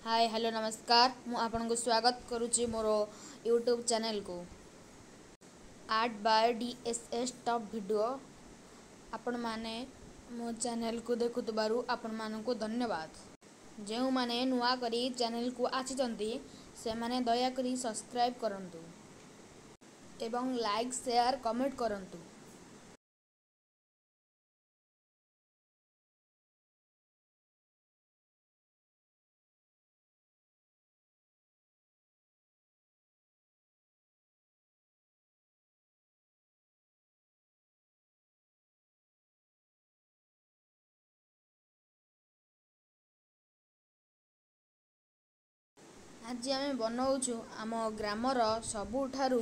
Hi hello नमस्कार मु आपन को स्वागत करुच्ची मोर यूट्यूब चैनल को art bye DSS top video आपण माने मो चैनल को देखुतबारु आपण मानन को धन्यवाद। जेउ माने नुआ करी चैनल को आछिचंती से माने दया करी सब्सक्राइब करंतु एवं लाइक शेयर कमेंट करंतु। आज आम बनाऊँ आम ग्रामर सबुठारु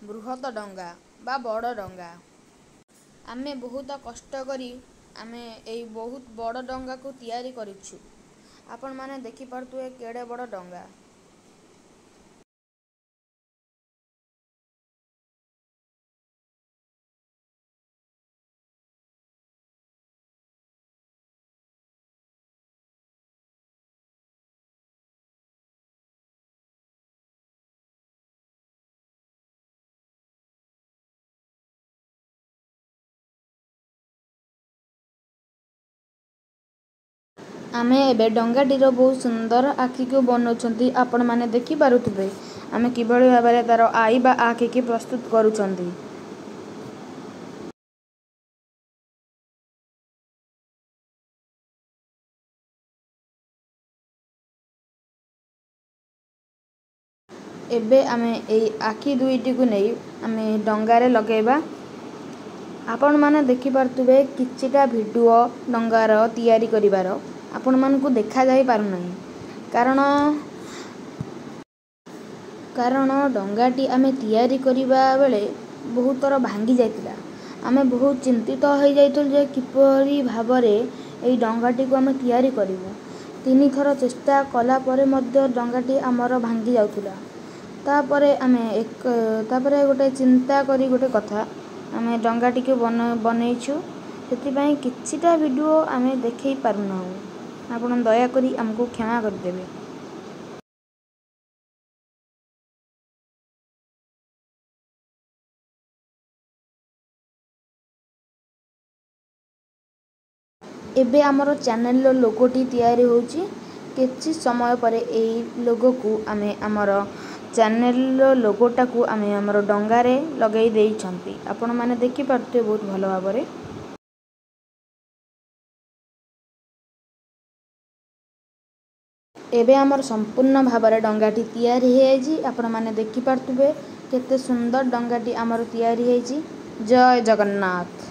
बृहत डंगा बा बड़ डंगा। आमे बहुत कष्ट करी आमे एई बहुत बड़ डंगा को तैयारी करिछु। आपण माने देखि पारतुए केड़े बड़ डंगा। आमे एबे डंगाटीर बहुत सुंदर आखि को बनाउछंती आपण माने देखि पारुथबे। आमे किबळी भाबरे तार आई बा आखि की प्रस्तुत करूछंती। एबे आमे एई आखि दुईटी को नै आमे डंगारे लगेबा। आपण माने देखि पारुथबे किछिटा वीडियो डंगार तैयारी करिवार आपण मान को देखा जाई पारु नै। कारण डंगाटी आमे तैयारी करिबा बेले बहुत थर भांगी जाइतिला। आमे बहुत चिंतित हो जाइतुल जे किपरि भाबरे एई डंगाटी को आमे तैयारी करिवु। 3 थर चेष्टा कला परे मध्य डंगाटी आमर भांगी जाउतिला। तापरे गोटे चिंता करी गोटे कथा आमे डंगाटी के बनैछु। सेति किछिटा वीडियो आमे देखै पारुना। आपण दया करी हमको क्षमा कर देबे। एबे आमर चैनल लोगोटी तैयारी होउची। किछि समय परे एई लोगो को आमे आमर चैनल लोगोटा को आमे आमर डंगारे लगै देई छंती। आपण माने देखि पारते बहुत भलो भाबरे। एबे आमर संपूर्ण भाबरे डंगाटी तैयारी हेजी। आपण माने देखि पारतुबे केते सुंदर डंगाटी आमर तैयारी हेजी। जय जगन्नाथ।